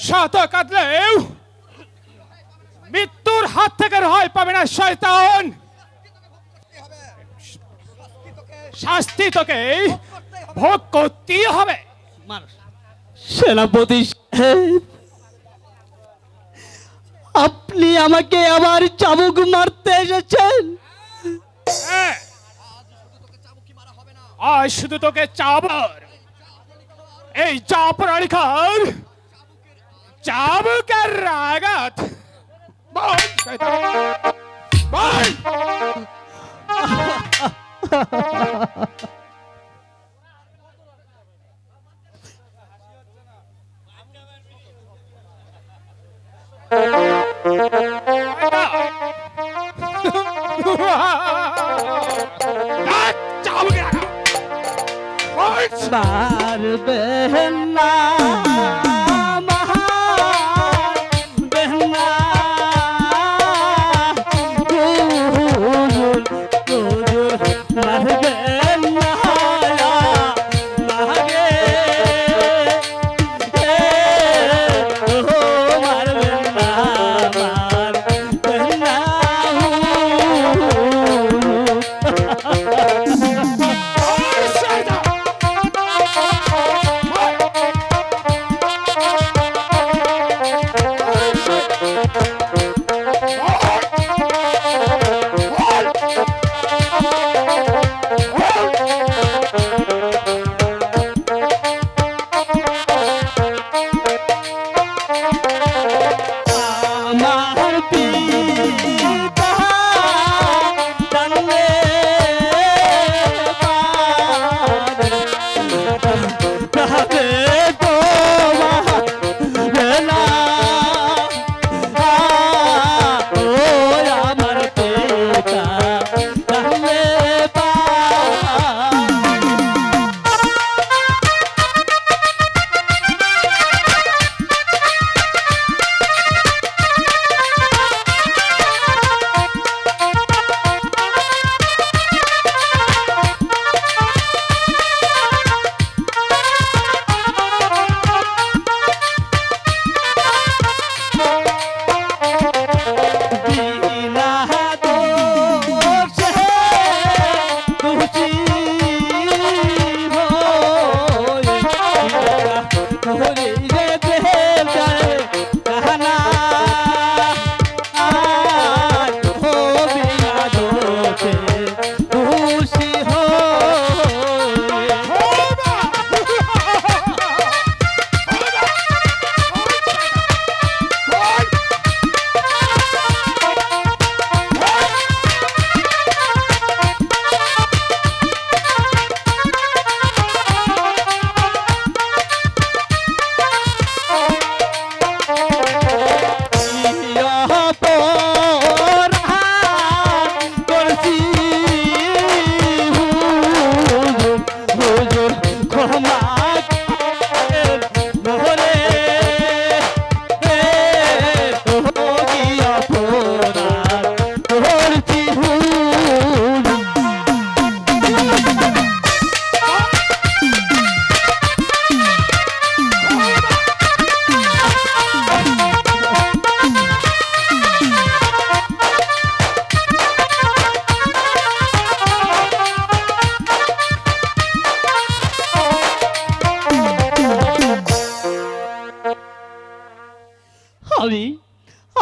শত কাঁদলেও মৃত্যুর হাত থেকে রেহাই পাবে না শয়তান। শাস্তি তোকে ভোগ করতেই হবে। সেনাপতি সাহেব, আপনি আমাকে আবার চাবুক মারতে এসেছেন? আজ শুধু তোকে চাবর, এই চাপর আলিকার চাবুকের আঘাত। বল শয়তান, বল। মারবেন না, মারবেন না, হুজুর, হুজুর, মারবেন না, মাগে, ও মারবেন না, মারবেন না,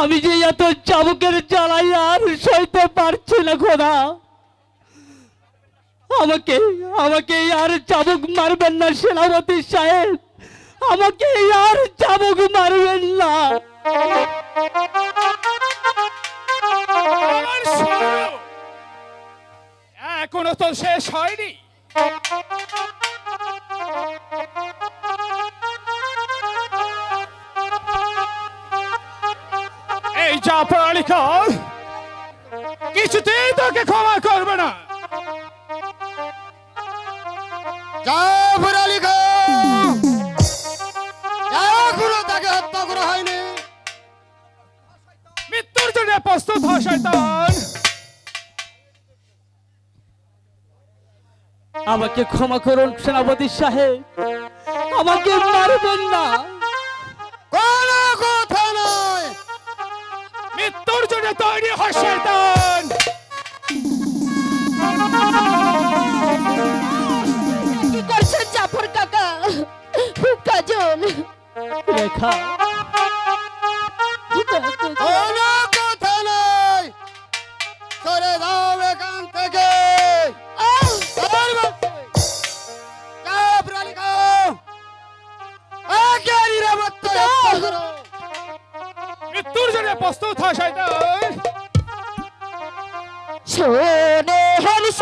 আমি যে এত চাবুকের জ্বালাই আর সইতে পারছি না খোদা। আমাকে আমাকে আর চাবুক মারবেন না সেনাপতি সাহেব, আমাকে আর চাবুক মারবেন না। এখনো তো শেষ হয়নি। এই জাফর আলী খান কিছুতেই তোকে ক্ষমা করবে না। জাফর আলী খান এখনো তাকে হত্যা করা হয়নি। মৃত্যুর জন্য প্রস্তুত হ শয়তান। আমাকে ক্ষমা করুন সেনাপতি সাহেব, আমাকে মারবেন না। কোনো কথা নয়। মৃত্যুর জন্য তৈরি হয় শয়তান। কি করছেন জাফর কাকা? কাজল, রেখা, কোনো কথা নয়। সরে দাও এখান থেকে। সর বলছি। জাফর আলী খান, আগে নিরাপত্তা রক্ষা করো। মৃত্যুর জন্য প্রস্তুত হয় শয়তান। শোনে হরিষ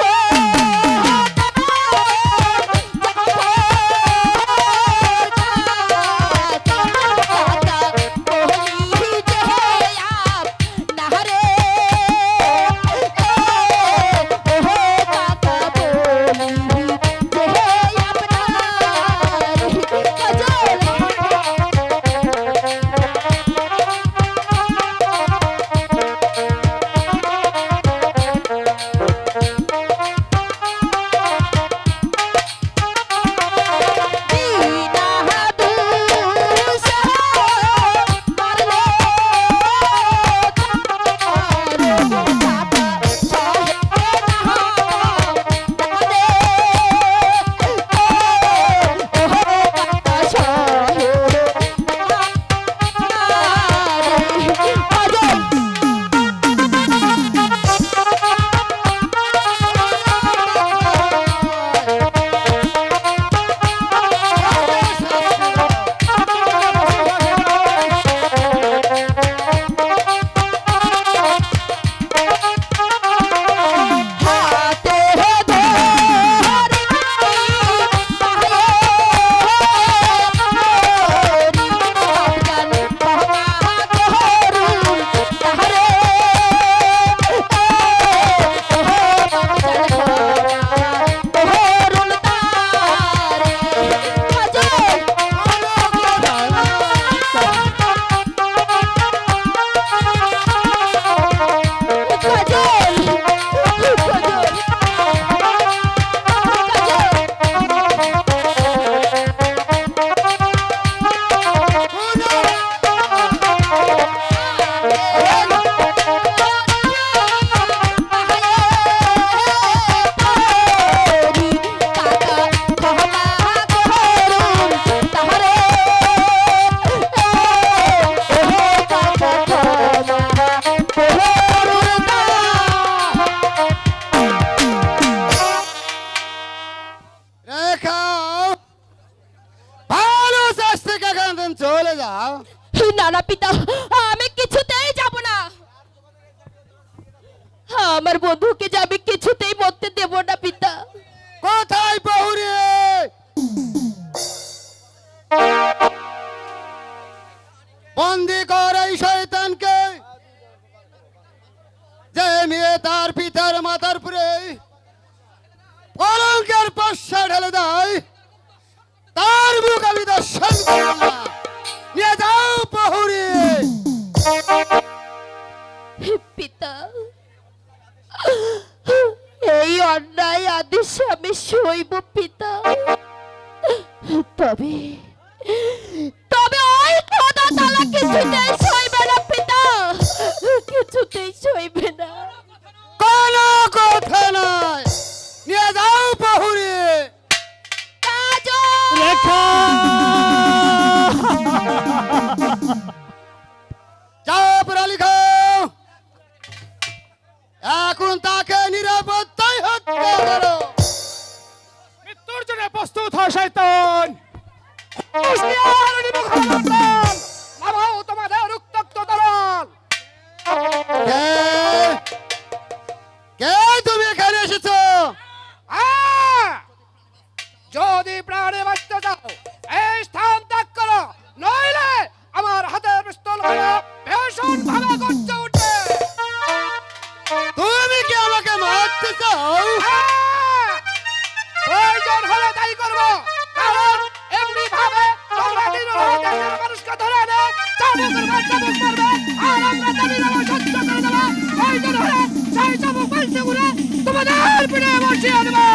রেখা, ভালো শাস্তি এখান থেকে চলে যাও। না না পিতা, আমি কিছুতেই যাব না। আমার বন্ধুকে যে আমি কিছুতেই মরতে দেব না পিতা। কোথায় বহুরে? বন্দি কর এই শয়তানকে, যে মেয়ে তার পিতার মাথার উপরে কলঙ্কের পশ্চা ঢেলে দেয়, তার মুখ আমি দর্শন করব না। নিয়ে যাও বহুরে। পিতা, এই অন্যায় আদেশ আমি সইব পিতা। তবে তবে ওই খোদা তাআলা কিছুতেই সইবে না পিতা, কিছুতেই সইবে না। কোনো কথা নয়। নিয়ে যাও বহুরে। কাজল, রেখা, জাফর আলী খান, এখন তাকে নিরাপত্তায় হত্যা করো। মৃত্যুর জন্য প্রস্তুত হয় শয়তান। নামাও তোমাদের উত্তপ্ত দলাল। কে? কে তুমি এখানে এসেছো? যদি প্রাণে বাঁচতে চাও এই স্থান ত্যাগ করো, নইলে আমার হাতের পিস্তল হলো ভীষণ ভাবে গর্জে উঠবে। তুমি কি আমাকে মারতে চাও? প্রয়োজন হলে তাই করবো, কারণ এমনি ভাবে তোমরা নিরীহ দেশের মানুষকে ধরে এনে চাবুক মারবে, আর আমরা জানি না সহ্য করে দেবো। প্রয়োজন হলে সেই চাবুক পাল্টে ঘুরে তোমাদের পিঠে বসিয়ে দেবো।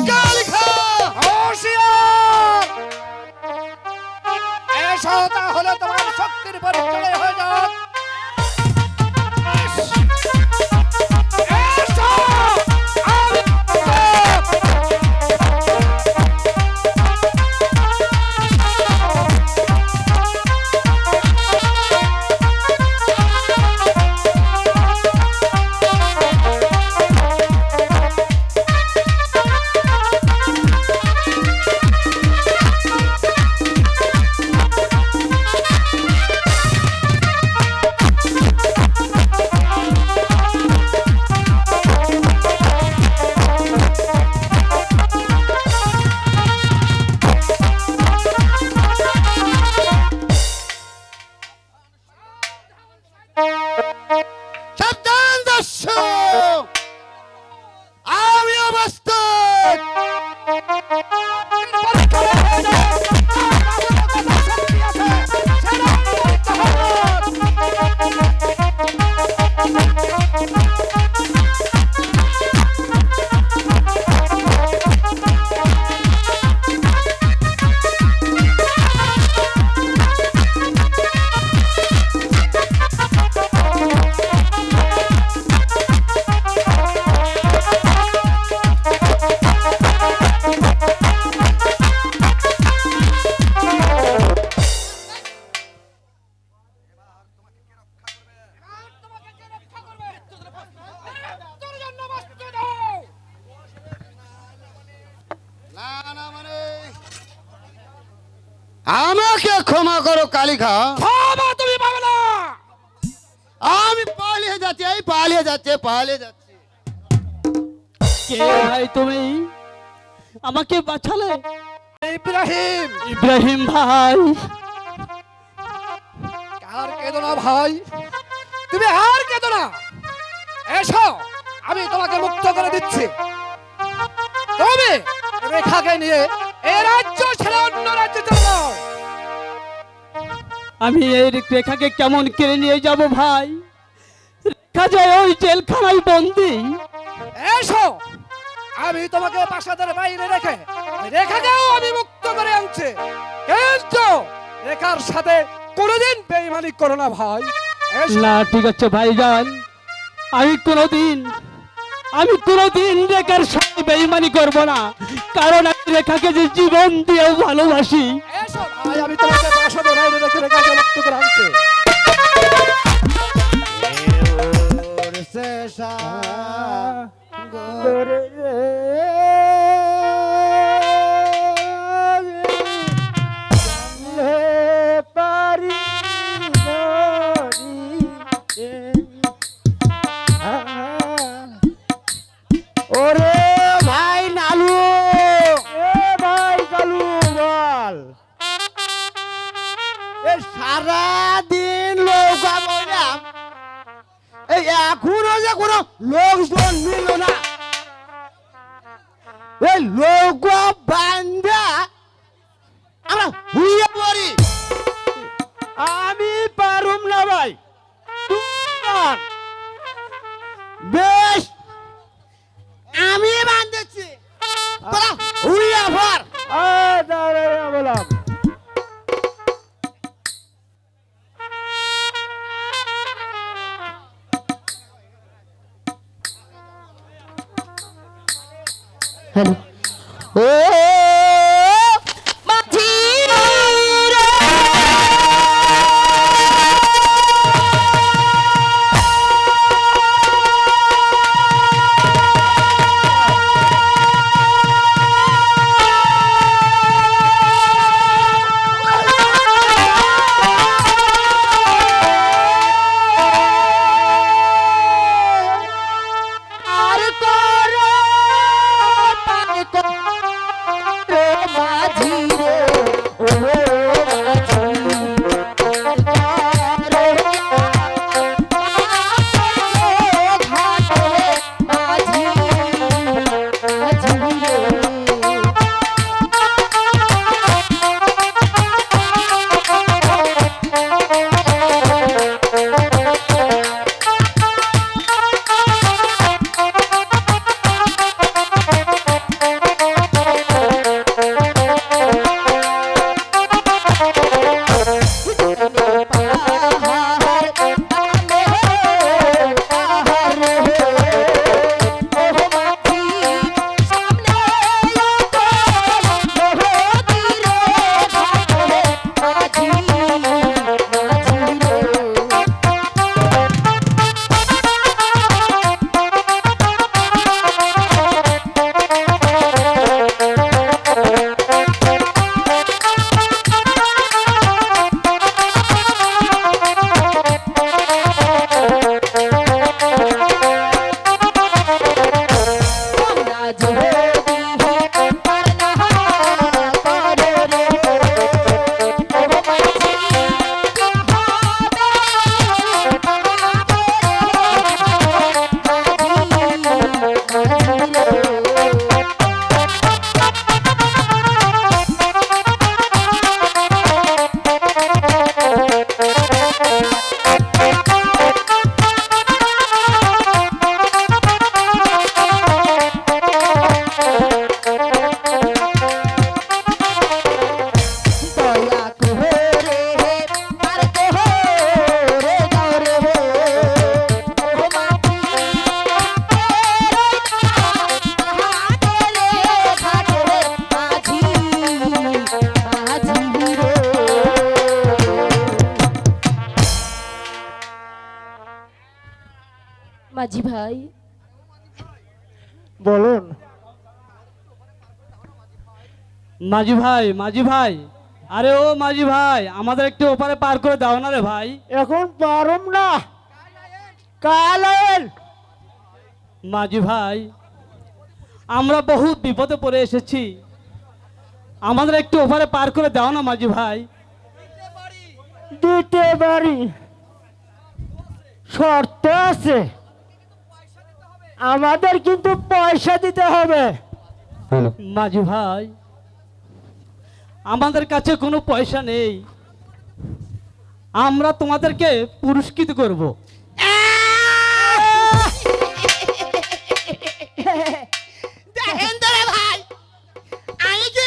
কালিকা হুঁশিয়ার! এসো তাহলে তোমার শক্তির পরিচয় হয়ে যাক। এসো! আমি সাবধান দস্যু আমি অবস্থিত পরিচয় হয়ে যাক। আমার কত শক্তি আছে সেটা বলতে হবে। তোর জন্য বস্তু দাও। না না মানে আমাকে ক্ষমা করো কালিকা ক্ষমা তুমি পাবে না। আমি পালিয়ে যাচ্ছি এই পালিয়ে যাচ্ছি কে ভাই তুমি? আমাকে বাঁচালে? ইব্রাহিম, ইব্রাহিম ভাই, আর কেঁদো না ভাই, তুমি আর কেঁদো না। এসো, আমি তোমাকে মুক্ত করে দিচ্ছি। তুমি রেখাকে নিয়ে এই রাজ্য ছেড়ে অন্য রাজ্যে চলে যাও। আমি এই রেখাকে কেমন কেড়ে নিয়ে যাব ভাই? রেখা যায় ওই জেলখানায় বন্দি। এসো, আমি তোমাকে প্রাসাদের বাইরে রেখে রেখাকেও আমি মুক্ত করে আনছি। কিন্তু রেখার সাথে কোনোদিন বেইমানি করো না ভাই। এসো। না ঠিক আছে ভাইজান, আমি কোনোদিন রেখার সাথে বেইমানি করব না, কারণ আমি রেখাকে যে জীবন দিয়েও ভালোবাসি। এসো ভাই, আমি তোমাকে প্রাসাদের বাইরে রেখে রেখাকে মুক্ত করে আনছি। ওরে ভাই নালু ভাই কালু বল এই সারা দিন নৌকা বইলাম, এই এখনো যে কোনো লোকজন মিলল না। এই নৌকা বান্ধা আমরা হুইয়া পড়ি। আমি পারুম না ভাই, বেশ আমি বান্ধেছি, তোরা হুইয়া পড়। বললাম ও মাঝি আর করো পার করো যদি আর না করে রে ও মাঝি কি হবে দয়া করে আর করে দাও রে ও মাঝি ঘাটে মাঝি মাঝি রে মাঝি ভাই বলুন। মাঝি ভাই, মাঝি ভাই, আরে ও মাঝি ভাই, আমাদের একটু ওপারে পার করে দাও না রে ভাই। এখন পারুম না, কালেন। মাঝি ভাই, আমরা বহুত বিপদে পড়ে এসেছি, আমাদের একটু ওপারে পার করে দাও না মাঝি ভাই। দিতে পারি, শর্ত আছে, আমাদের কিন্তু পয়সা দিতে হবে। মাঝি ভাই, আমাদের কাছে কোনো পয়সা নেই, আমরা তোমাদেরকে পুরস্কৃত করব। দেখেন তো রে ভাই, আমি কি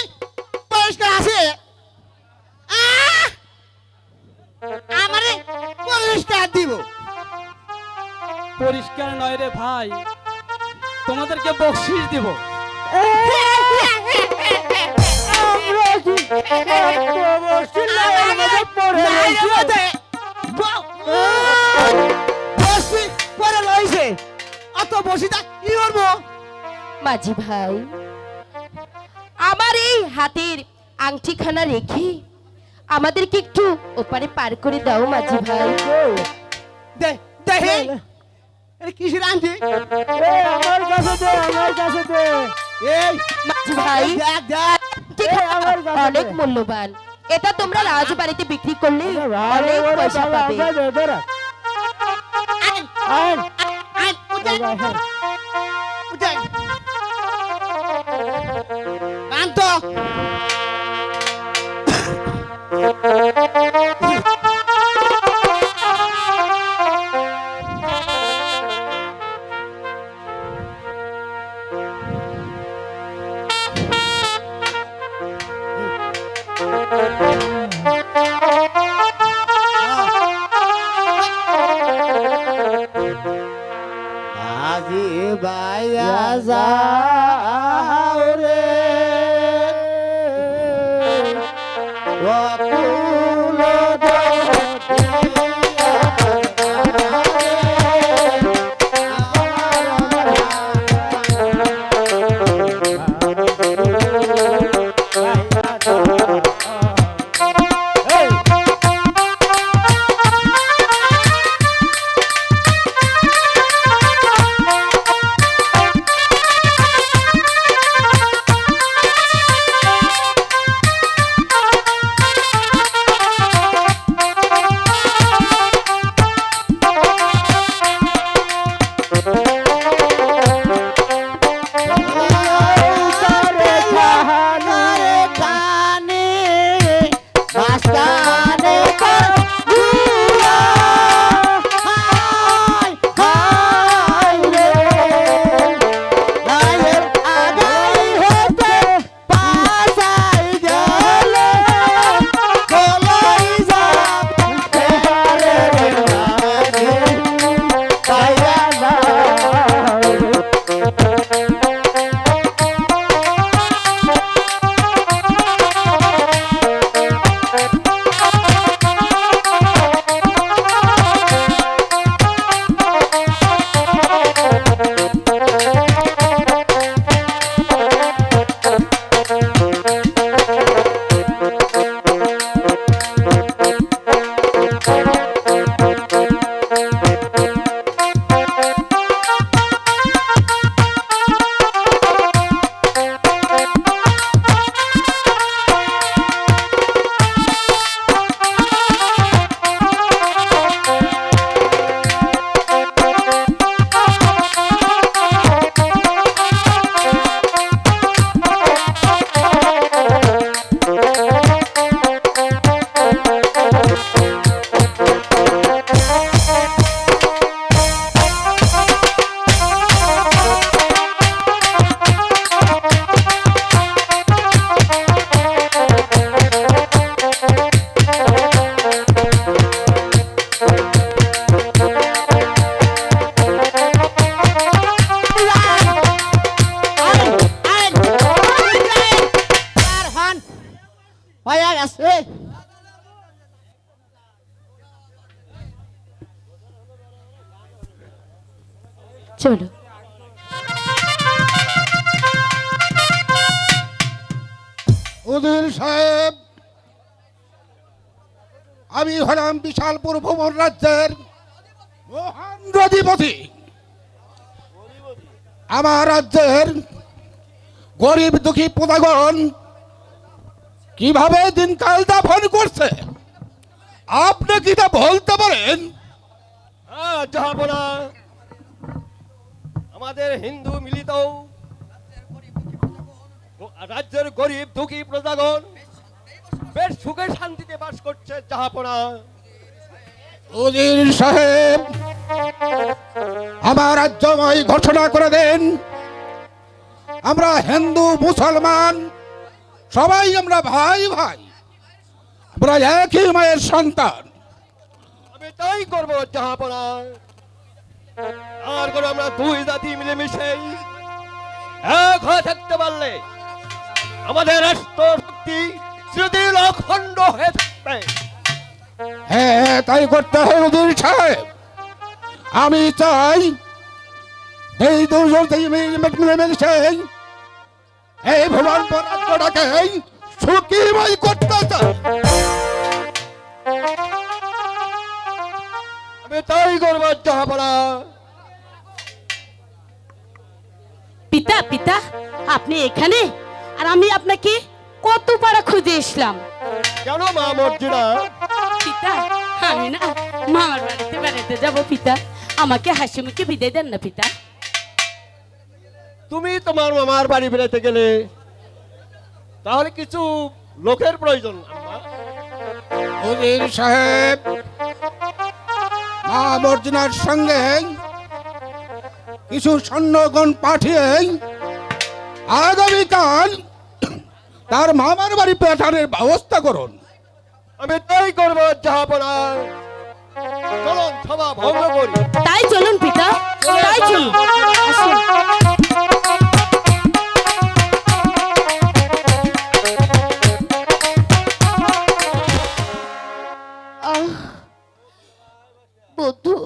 পরিষ্কার আছে? আমারে পরিষ্কার দিব। পরিষ্কার নয় রে ভাই, তোমাদেরকে বকশিস দিব। আমরা কি এত বসি না, আমাদের পড়ে রয়েছে। বসি পড়ে রয়েছে, অত বসিটা কি করবো? মাঝি ভাই আমার এই হাতের আংটিখানা রেখে আমাদেরকে একটু ওপারে পার করে দাও মাঝি ভাই। দেখে কিসের আনছি? আমার কাছে দে, আমার কাছে দে। এই মাঝি ভাই দেখ দেখ, আংটিখানা আমার কাছে অনেক দে। মূল্যবান, এটা তোমরা রাজবাড়িতে বিক্রি করলে অনেক পয়সা পাবে। আজি বাইয়া যাও রে অকুল আছে? চলো। উজির সাহেব, আমি হলাম বিশালপুর ভ্রমণ রাজ্যের মহান অধিপতি। আমার রাজ্যের গরিব দুঃখী প্রজাগণ কিভাবে দিনকাল যাপন করছে আপনি কি তা বলতে পারেন? জাহাপনা, আমাদের হিন্দু মিলিত রাজ্যের গরিব দুঃখী প্রজাগণ বেশ সুখে শান্তিতে বাস করছে জাহাপনা। উজির সাহেব, আমার রাজ্যময় ঘোষণা করে দেন, আমরা হিন্দু মুসলমান সবাই আমরা ভাই ভাই, আমরা একই মায়ের সন্তান। আমি তাই করবো জাহাপনা। আর করে আমরা দুই জাতি মিলেমিশে এক হয়ে থাকতে পারলে আমাদের রাষ্ট্র শক্তি চিরদিন অখণ্ড হয়ে থাকবে। হ্যাঁ, তাই করতে হবে উজির সাহেব। আমি চাই এই দুজন মিলেমিশে এই ভুবন রাজ্যটাকে সুখীময় করতে চাই। আমি তাই করবো জাহাপনা। পিতা পিতা, আপনি এখানে? আর আমি আপনাকে কত পাড়া খুঁজে এসলাম। কেন মা মর্জিনা? পিতা, আমি না মামার বাড়িতে বেড়াতে যাব পিতা, আমাকে হাসি মুখে বিদায় দেন না পিতা। তুমি তোমার মামার বাড়ি বেড়াতে গেলে তাহলে কিছু লোকের প্রয়োজন আম্মা। উজির সাহেব, মা মর্জিনার সঙ্গে কিছু সৈন্যগণ পাঠিয়ে আগামীকাল তার মামার বাড়ি পাঠানোর ব্যবস্থা করুন। আমি তাই করবো জাহাপনা। চলুন সভা ভঙ্গ করি। তাই চলুন পিতা, তাই চলুন। আসুন। বন্ধু,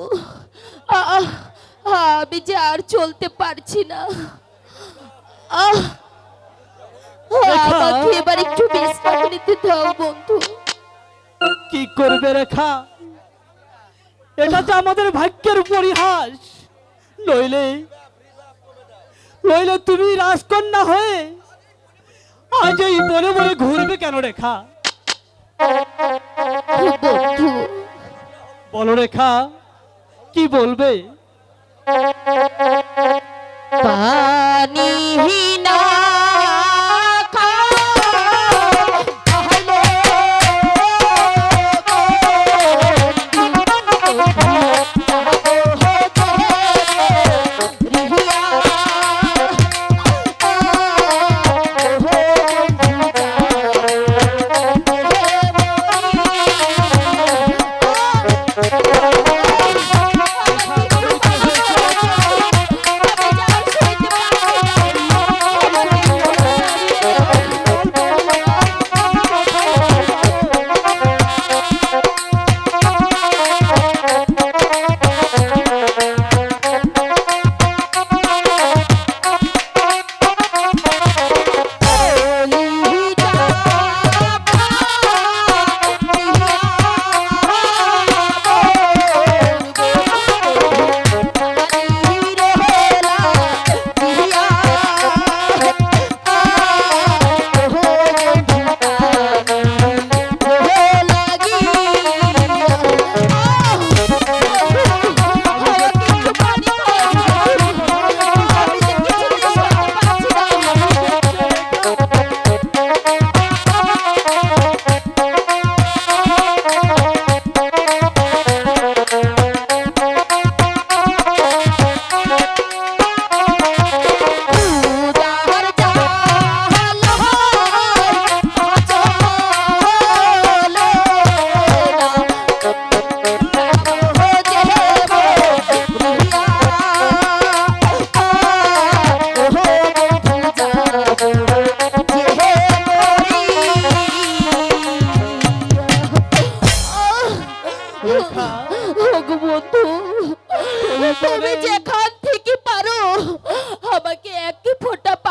আমি যে আর চলতে পারছি না। আমাকে এবার একটু বিশ্রাম নিতে দাও বন্ধু। কি করবে রেখা? এটা তো আমাদের ভাগ্যের পরিহাস। নইলে নইলে তুমি রাজকন্যা হয়ে আজ এই বনে বনে ঘুরবে কেন রেখা? বন্ধু, বলো রেখা, কি বলবে? পানিহীনা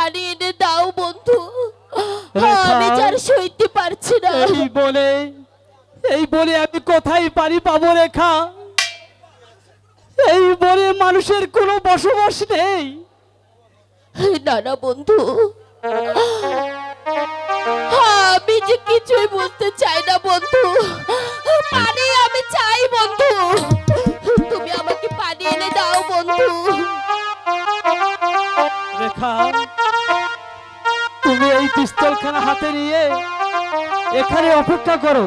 পানি এনে দাও বন্ধু, রেখা। আমি আর সইতে পারছি না। এই বলে আমি কোথায় পানি পাবো রেখা? এই বলে মানুষের কোনো বসবাস নেই। না না বন্ধু, আমি যে কিছুই বুঝতে চাই না বন্ধু, পানি আমি চাই বন্ধু, তুমি আমাকে পানি এনে দাও বন্ধু। রেখা, তুমি এই পিস্তলখানা হাতে নিয়ে এখানে অপেক্ষা করো,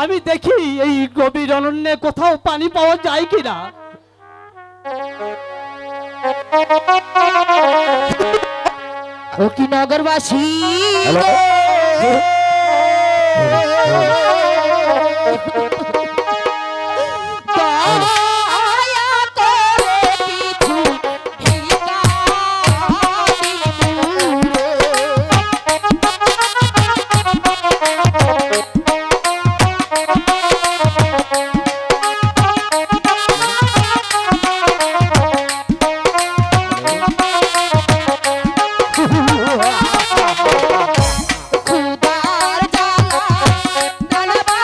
আমি দেখি এই গভীর অরণ্যে কোথাও পানি পাওয়া যায় কিনা। ও কি নগরবাসী, দয়া করে কিছু ভিক্ষা খুদার জ্বালা নানাবা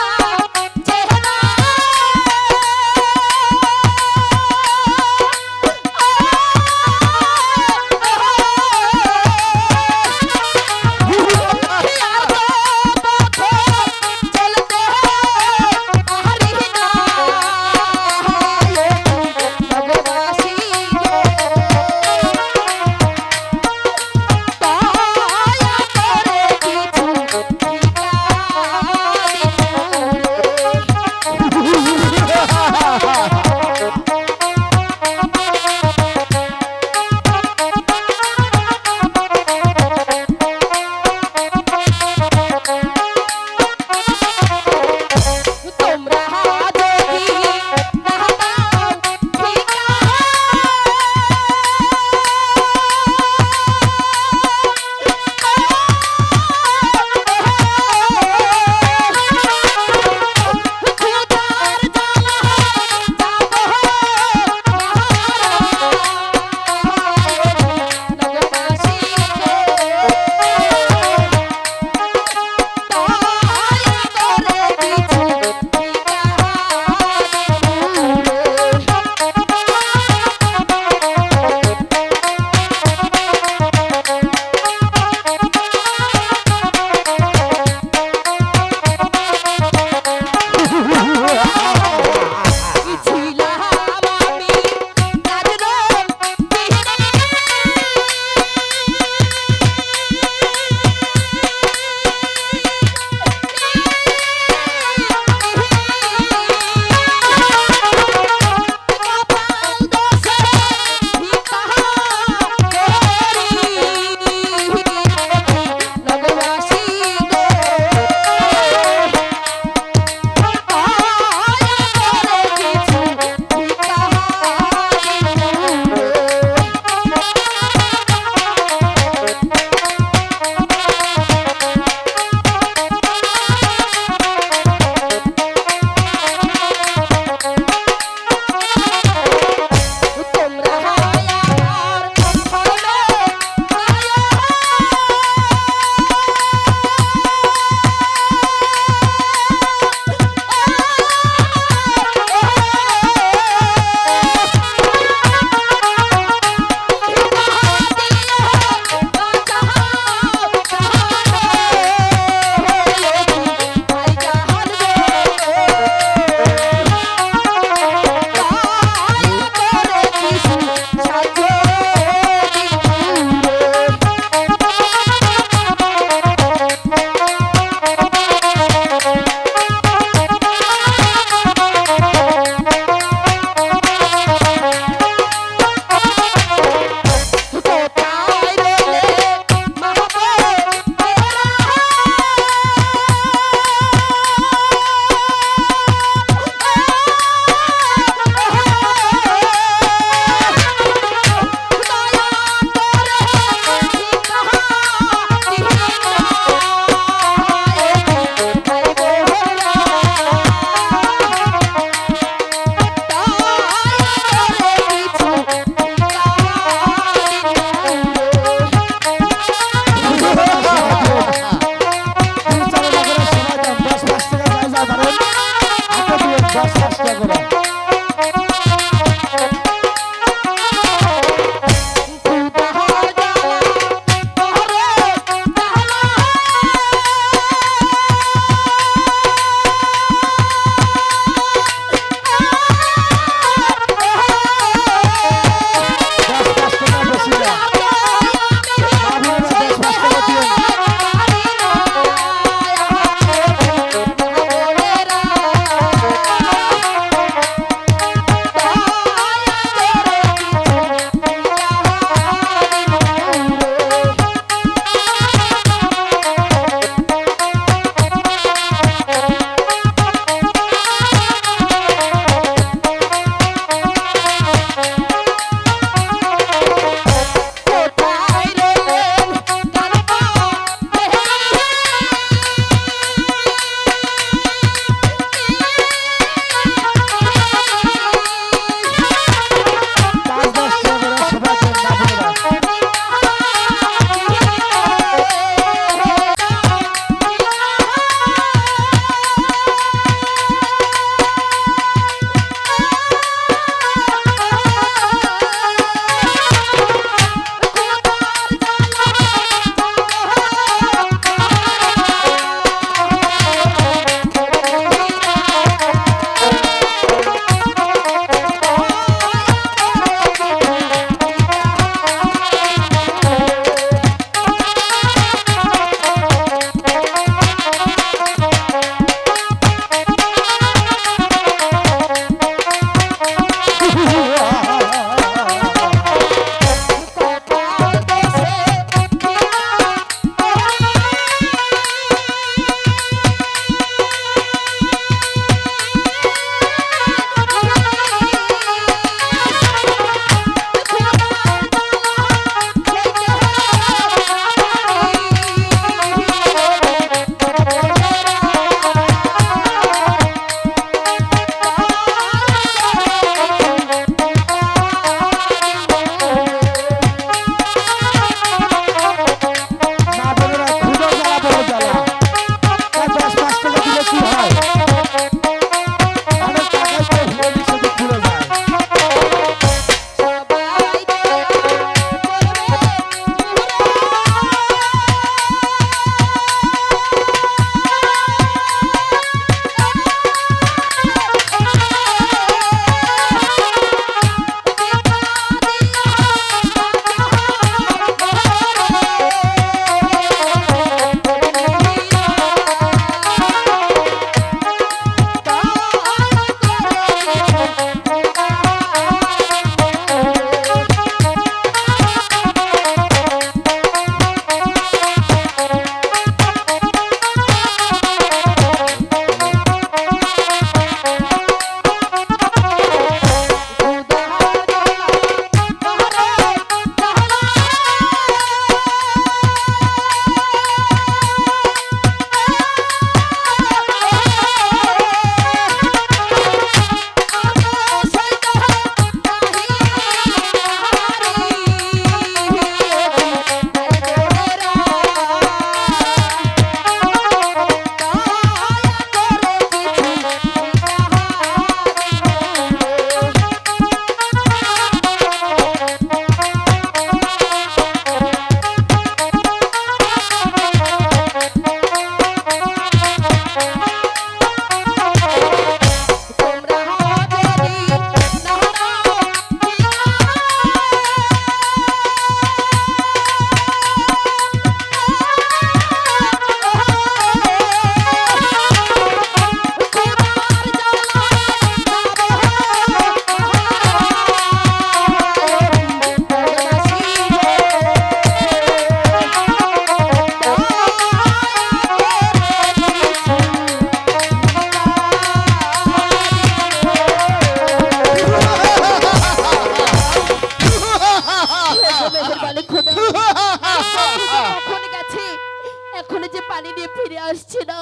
পানি নিয়ে ফিরে আসছে না,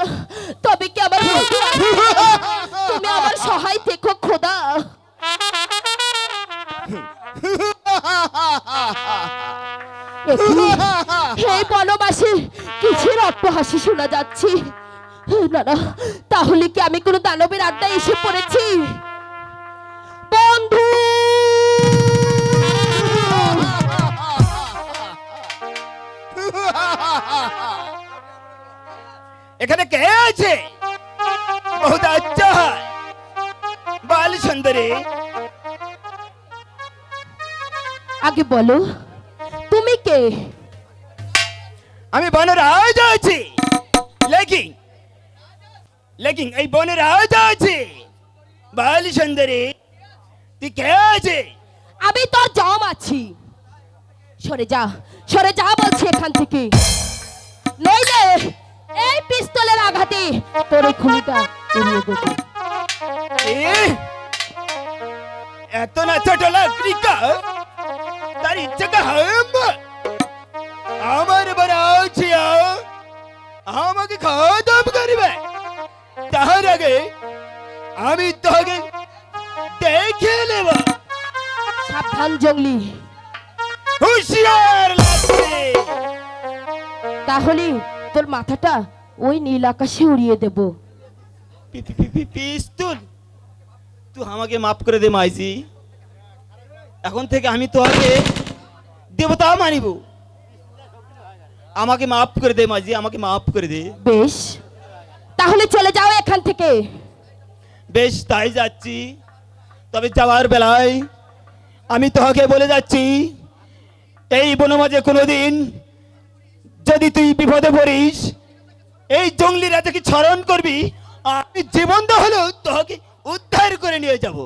তবে কি আমার বন্ধু আছে? তুমি আমার সহায় দেখো খোদা। এই বনবাসে কিসের অট্টহাসি শোনা যাচ্ছে? না না, তাহলে কি আমি কোনো দানবের আড্ডায় এসে পড়েছি? বন্ধু, এখানে কে আছে? বহুত আচ্ছা হয় বাল সুন্দরী। আগে বলো তুমি কে? আমি বনের রাজা আছি। লেকিন লেকিন এই বনের রাজা আছে বাল সুন্দরী। তুই কে আছে? আমি তোর জম আছি। সরে যা, সরে যা বলছি এখান থেকে, নইলে এই পিস্তলের আঘাতে তোর এই খুলিটা উড়িয়ে দেবো। এত না ছোট লাকড়িকা তার ইচ্ছে কা হাম আমার বড় আছে আমাকে খতম করবে। তার আগে আমি তোকে দেখে নেব। সাবধান জঙ্গলি, হুঁশিয়ার লাগবে। তাহলে তোর মাথাটা ওই নীল আকাশে উড়িয়ে দেব। পিস্তুল, তুই আমাকে মাফ করে দে মাইজি। এখন থেকে আমি তোকে দেবতা মানিব। আমাকে মাফ করে দে মাইজি, আমাকে মাফ করে দে। বেশ, তাহলে চলে যাও এখান থেকে। বেশ, তাই যাচ্ছি। তবে যাওয়ার বেলায় আমি তোকে বলে যাচ্ছি, এই বনমাঝে কোনোদিন যদি তুই বিপদে পড়িস, এই জঙ্গলি রাজাকে স্মরণ করবি, আমি জীবন হলেও তোকে উদ্ধার করে নিয়ে যাবো।